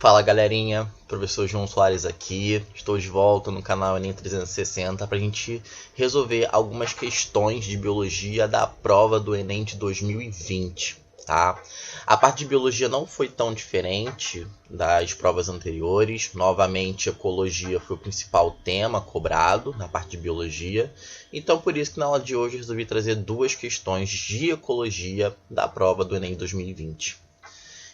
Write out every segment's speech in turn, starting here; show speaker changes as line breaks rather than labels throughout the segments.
Fala galerinha, professor João Soares aqui, estou de volta no canal Enem 360 para a gente resolver algumas questões de biologia da prova do Enem de 2020, tá? A parte de biologia não foi tão diferente das provas anteriores, novamente ecologia foi o principal tema cobrado na parte de biologia, então por isso que na aula de hoje eu resolvi trazer duas questões de ecologia da prova do Enem 2020.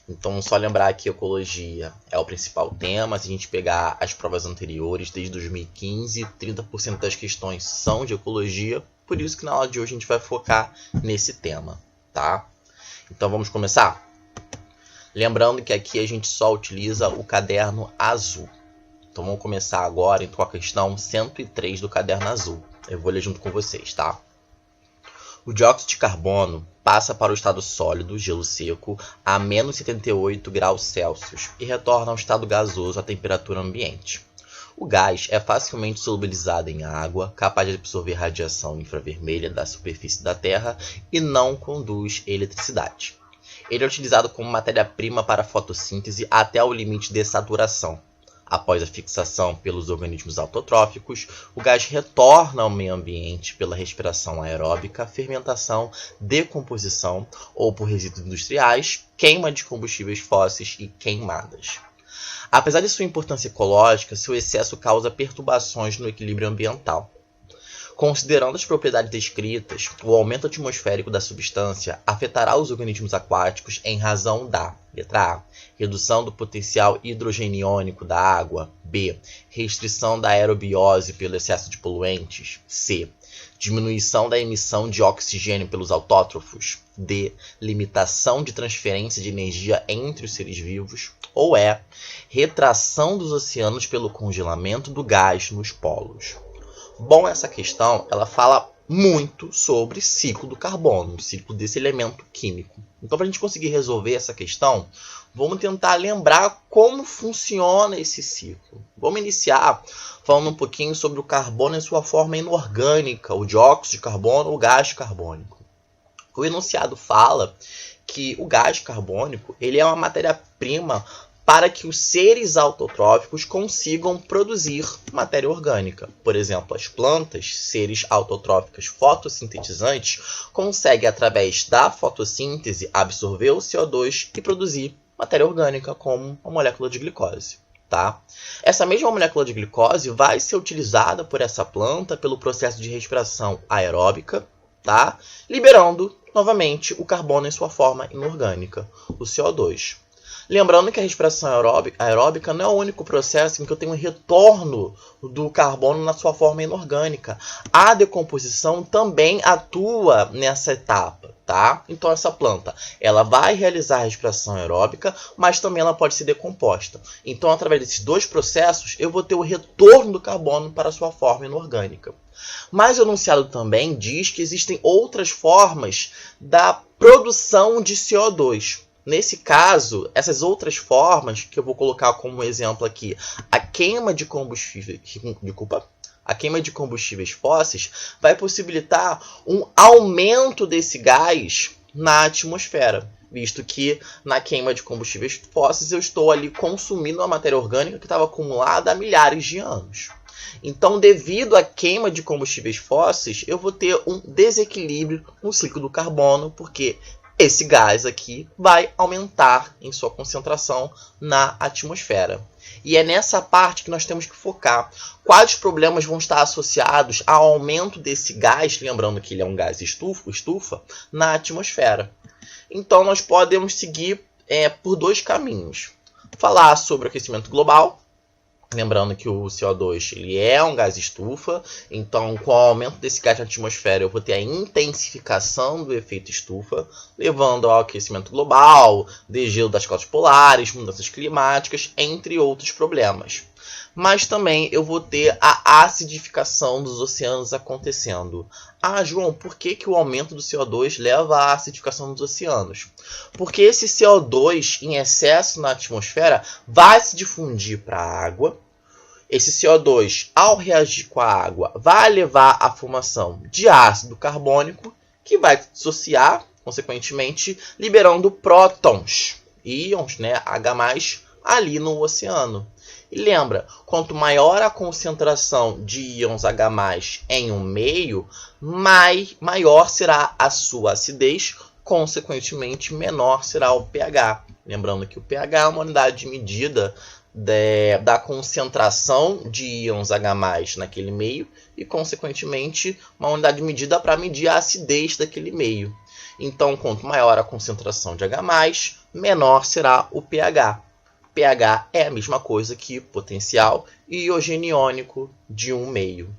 Então, só lembrar que ecologia é o principal tema. Se a gente pegar as provas anteriores, desde 2015, 30% das questões são de ecologia. Por isso que na aula de hoje a gente vai focar nesse tema, tá? Então, vamos começar? Lembrando que aqui a gente só utiliza o caderno azul. Então, vamos começar agora com a questão 103 do caderno azul. Eu vou ler junto com vocês, tá? O dióxido de carbono passa para o estado sólido, gelo seco, a menos 78 graus Celsius e retorna ao estado gasoso à temperatura ambiente. O gás é facilmente solubilizado em água, capaz de absorver radiação infravermelha da superfície da Terra e não conduz eletricidade. Ele é utilizado como matéria-prima para a fotossíntese até o limite de saturação. Após a fixação pelos organismos autotróficos, o gás retorna ao meio ambiente pela respiração aeróbica, fermentação, decomposição ou por resíduos industriais, queima de combustíveis fósseis e queimadas. Apesar de sua importância ecológica, seu excesso causa perturbações no equilíbrio ambiental. Considerando as propriedades descritas, o aumento atmosférico da substância afetará os organismos aquáticos em razão da letra A. Redução do potencial hidrogeniônico da água. B. Restrição da aerobiose pelo excesso de poluentes. C. Diminuição da emissão de oxigênio pelos autótrofos. D. Limitação de transferência de energia entre os seres vivos. Ou E. Retração dos oceanos pelo congelamento do gás nos polos. Bom, essa questão ela fala muito sobre ciclo do carbono, o ciclo desse elemento químico. Então, para a gente conseguir resolver essa questão, vamos tentar lembrar como funciona esse ciclo. Vamos iniciar falando um pouquinho sobre o carbono em sua forma inorgânica, o dióxido de carbono, o gás carbônico. O enunciado fala que o gás carbônico ele é uma matéria-prima para que os seres autotróficos consigam produzir matéria orgânica. Por exemplo, as plantas, seres autotróficas fotossintetizantes, conseguem, através da fotossíntese, absorver o CO2 e produzir matéria orgânica, como a molécula de glicose. Tá? Essa mesma molécula de glicose vai ser utilizada por essa planta pelo processo de respiração aeróbica, tá? Liberando, novamente, o carbono em sua forma inorgânica, o CO2. Lembrando que a respiração aeróbica não é o único processo em que eu tenho um retorno do carbono na sua forma inorgânica. A decomposição também atua nessa etapa, tá? Então essa planta, ela vai realizar a respiração aeróbica, mas também ela pode ser decomposta. Então, através desses dois processos, eu vou ter o retorno do carbono para a sua forma inorgânica. Mas o enunciado também diz que existem outras formas da produção de CO2. Nesse caso, essas outras formas, que eu vou colocar como exemplo aqui, a queima de combustíveis fósseis, vai possibilitar um aumento desse gás na atmosfera, visto que na queima de combustíveis fósseis eu estou ali consumindo uma matéria orgânica que estava acumulada há milhares de anos. Então, devido à queima de combustíveis fósseis, eu vou ter um desequilíbrio no ciclo do carbono, porque esse gás aqui vai aumentar em sua concentração na atmosfera. E é nessa parte que nós temos que focar. Quais problemas vão estar associados ao aumento desse gás, lembrando que ele é um gás estufa, na atmosfera? Então, nós podemos seguir por dois caminhos. Falar sobre o aquecimento global. Lembrando que o CO2 ele é um gás estufa, então com o aumento desse gás na atmosfera eu vou ter a intensificação do efeito estufa, levando ao aquecimento global, degelo das calotas polares, mudanças climáticas, entre outros problemas. Mas também eu vou ter a acidificação dos oceanos acontecendo. Ah, João, por que o aumento do CO2 leva à acidificação dos oceanos? Porque esse CO2 em excesso na atmosfera vai se difundir para a água. Esse CO2, ao reagir com a água, vai levar à formação de ácido carbônico, que vai se dissociar, consequentemente, liberando prótons, íons, né, H+, ali no oceano. E lembra, quanto maior a concentração de íons H+, em um meio, maior será a sua acidez, consequentemente menor será o pH. Lembrando que o pH é uma unidade de medida da concentração de íons H+ naquele meio e, consequentemente, uma unidade de medida para medir a acidez daquele meio. Então, quanto maior a concentração de H+, menor será o pH. pH é a mesma coisa que potencial iogeniônico de um meio.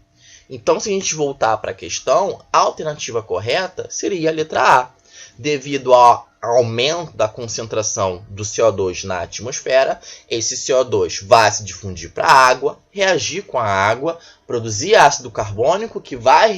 Então, se a gente voltar para a questão, a alternativa correta seria a letra A. Devido ao aumento da concentração do CO2 na atmosfera, esse CO2 vai se difundir para a água, reagir com a água, produzir ácido carbônico que vai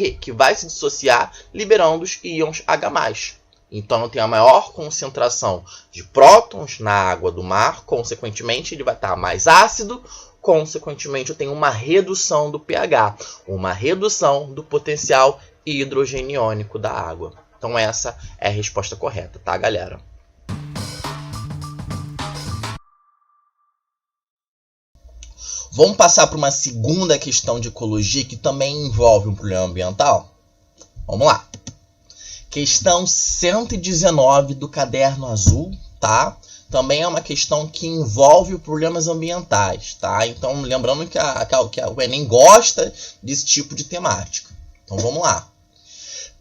se dissociar, liberando os íons H+. Então, eu tenho a maior concentração de prótons na água do mar, consequentemente, ele vai estar mais ácido, consequentemente, eu tenho uma redução do pH, uma redução do potencial hidrogeniônico da água. Então, essa é a resposta correta, tá, galera? Vamos passar para uma segunda questão de ecologia que também envolve um problema ambiental? Vamos lá. Questão 119 do caderno azul, tá? Também é uma questão que envolve problemas ambientais, tá? Então, lembrando que o Enem gosta desse tipo de temática. Então, vamos lá.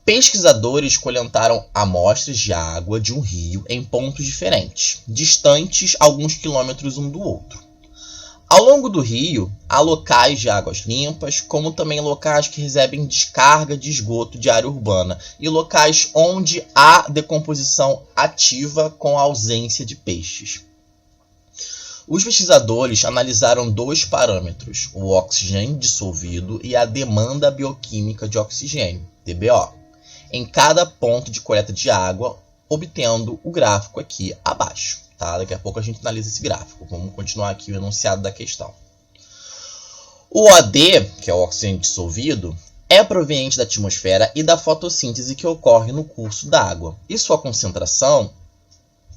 Pesquisadores coletaram amostras de água de um rio em pontos diferentes, distantes alguns quilômetros um do outro. Ao longo do rio, há locais de águas limpas, como também locais que recebem descarga de esgoto de área urbana e locais onde há decomposição ativa com a ausência de peixes. Os pesquisadores analisaram dois parâmetros, o oxigênio dissolvido e a demanda bioquímica de oxigênio, DBO, em cada ponto de coleta de água, obtendo o gráfico aqui abaixo. Tá? Daqui a pouco a gente analisa esse gráfico. Vamos continuar aqui o enunciado da questão. O OD, que é o oxigênio dissolvido, é proveniente da atmosfera e da fotossíntese que ocorre no curso da água. E sua concentração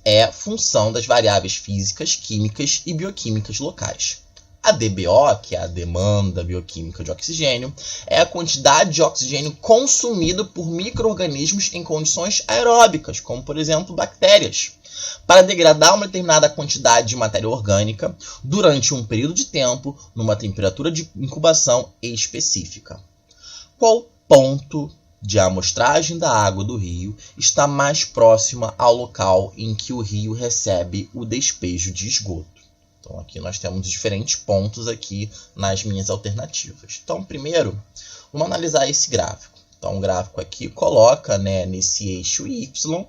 é função das variáveis físicas, químicas e bioquímicas locais. A DBO, que é a demanda bioquímica de oxigênio, é a quantidade de oxigênio consumido por micro-organismos em condições aeróbicas, como, por exemplo, bactérias, para degradar uma determinada quantidade de matéria orgânica durante um período de tempo numa temperatura de incubação específica. Qual ponto de amostragem da água do rio está mais próxima ao local em que o rio recebe o despejo de esgoto? Então, aqui nós temos diferentes pontos aqui nas minhas alternativas. Então, primeiro, vamos analisar esse gráfico. Então, o gráfico aqui coloca, né, nesse eixo Y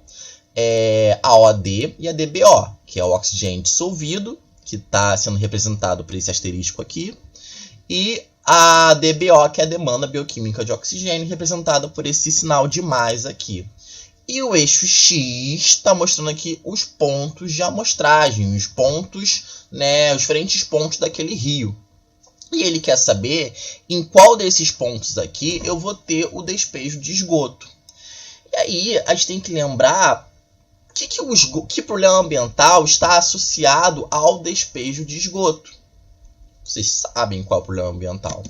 a OD e a DBO, que é o oxigênio dissolvido, que está sendo representado por esse asterisco aqui, e a DBO, que é a demanda bioquímica de oxigênio, representada por esse sinal de mais aqui. E o eixo X está mostrando aqui os pontos de amostragem, os pontos, né, os diferentes pontos daquele rio. E ele quer saber em qual desses pontos aqui eu vou ter o despejo de esgoto. E aí a gente tem que lembrar que problema ambiental está associado ao despejo de esgoto. Vocês sabem qual é o problema ambiental?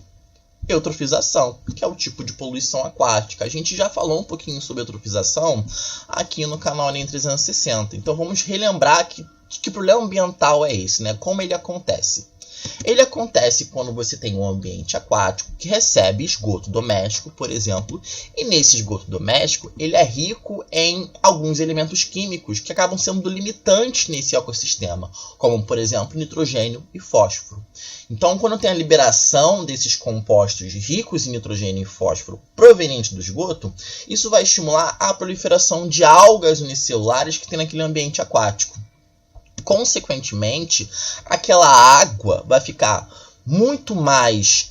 Eutrofização, que é o tipo de poluição aquática. A gente já falou um pouquinho sobre eutrofização aqui no canal Enem 360. Então vamos relembrar que problema ambiental é esse, né? Como ele acontece. Ele acontece quando você tem um ambiente aquático que recebe esgoto doméstico, por exemplo, e nesse esgoto doméstico ele é rico em alguns elementos químicos que acabam sendo limitantes nesse ecossistema, como, por exemplo, nitrogênio e fósforo. Então, quando tem a liberação desses compostos ricos em nitrogênio e fósforo provenientes do esgoto, isso vai estimular a proliferação de algas unicelulares que tem naquele ambiente aquático. Consequentemente, aquela água vai ficar muito mais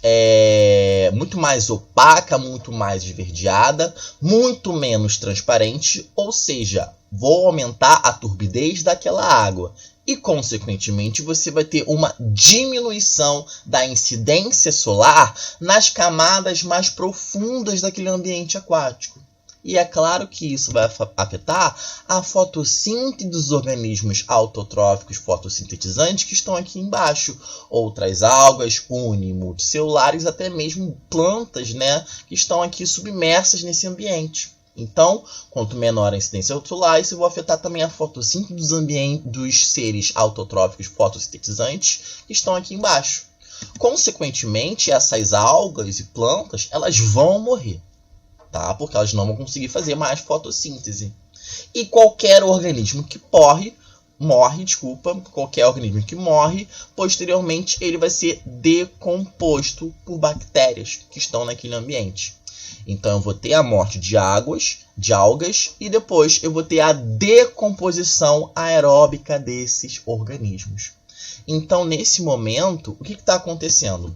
opaca, muito mais esverdeada, muito menos transparente, ou seja, vou aumentar a turbidez daquela água. E, consequentemente, você vai ter uma diminuição da incidência solar nas camadas mais profundas daquele ambiente aquático. E é claro que isso vai afetar a fotossíntese dos organismos autotróficos fotossintetizantes que estão aqui embaixo. Outras algas, unimulticelulares, até mesmo plantas, né, que estão aqui submersas nesse ambiente. Então, quanto menor a incidência solar, isso vai afetar também a fotossíntese dos seres autotróficos fotossintetizantes que estão aqui embaixo. Consequentemente, essas algas e plantas, elas vão morrer, tá? Porque elas não vão conseguir fazer mais fotossíntese. E qualquer organismo que qualquer organismo que morre, posteriormente ele vai ser decomposto por bactérias que estão naquele ambiente. Então eu vou ter a morte de algas, e depois eu vou ter a decomposição aeróbica desses organismos. Então, nesse momento, o que está acontecendo?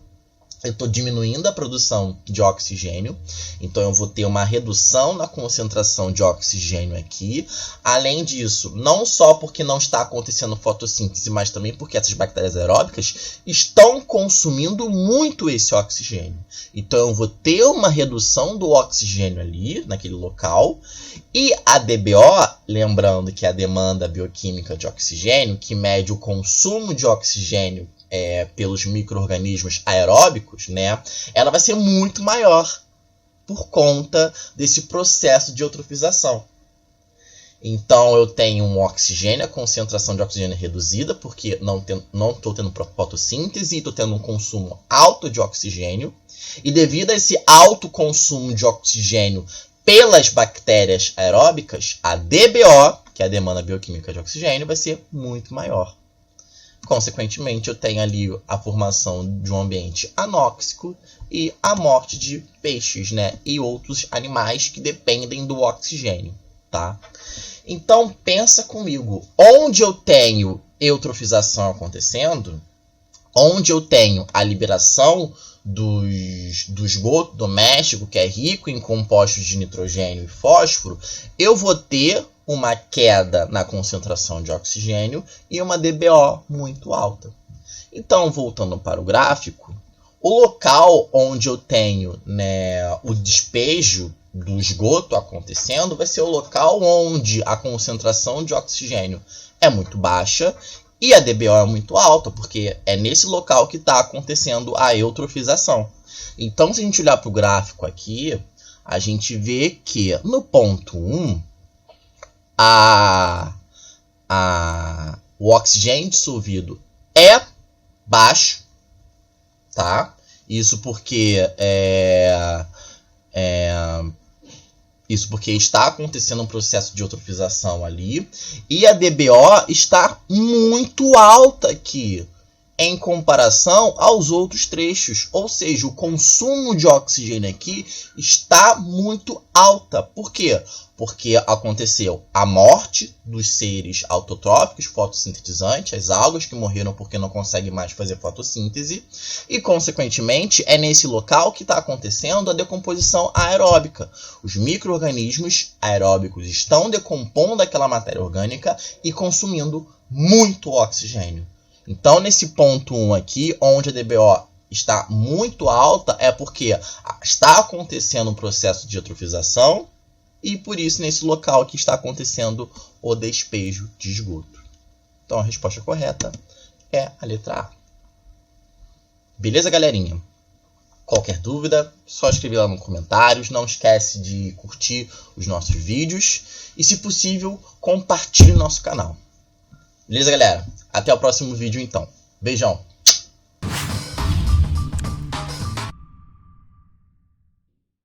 Eu estou diminuindo a produção de oxigênio, então eu vou ter uma redução na concentração de oxigênio aqui. Além disso, não só porque não está acontecendo fotossíntese, mas também porque essas bactérias aeróbicas estão consumindo muito esse oxigênio. Então eu vou ter uma redução do oxigênio ali, naquele local. E a DBO, lembrando que é a demanda bioquímica de oxigênio, que mede o consumo de oxigênio pelos micro-organismos aeróbicos, né, ela vai ser muito maior por conta desse processo de eutrofização. Então, eu tenho um oxigênio, a concentração de oxigênio é reduzida, porque não estou tendo fotossíntese e estou tendo um consumo alto de oxigênio. E devido a esse alto consumo de oxigênio pelas bactérias aeróbicas, a DBO, que é a demanda bioquímica de oxigênio, vai ser muito maior. Consequentemente, eu tenho ali a formação de um ambiente anóxico e a morte de peixes, né, e outros animais que dependem do oxigênio, tá? Então, pensa comigo, onde eu tenho eutrofização acontecendo, onde eu tenho a liberação do esgoto doméstico, que é rico em compostos de nitrogênio e fósforo, eu vou ter uma queda na concentração de oxigênio e uma DBO muito alta. Então, voltando para o gráfico, o local onde eu tenho, né, o despejo do esgoto acontecendo vai ser o local onde a concentração de oxigênio é muito baixa e a DBO é muito alta, porque é nesse local que está acontecendo a eutrofização. Então, se a gente olhar para o gráfico aqui, a gente vê que no ponto 1, o oxigênio dissolvido é baixo, tá? Isso porque está acontecendo um processo de eutrofização ali. E a DBO está muito alta aqui, em comparação aos outros trechos. Ou seja, o consumo de oxigênio aqui está muito alta. Por quê? Porque aconteceu a morte dos seres autotróficos fotossintetizantes, as algas que morreram porque não conseguem mais fazer fotossíntese, e, consequentemente, é nesse local que está acontecendo a decomposição aeróbica. Os micro-organismos aeróbicos estão decompondo aquela matéria orgânica e consumindo muito oxigênio. Então, nesse ponto 1 aqui, onde a DBO está muito alta, é porque está acontecendo um processo de eutrofização, e por isso, nesse local que está acontecendo o despejo de esgoto. Então, a resposta correta é a letra A. Beleza, galerinha? Qualquer dúvida, só escrever lá nos comentários. Não esquece de curtir os nossos vídeos. E, se possível, compartilhe o nosso canal. Beleza, galera? Até o próximo vídeo, então. Beijão!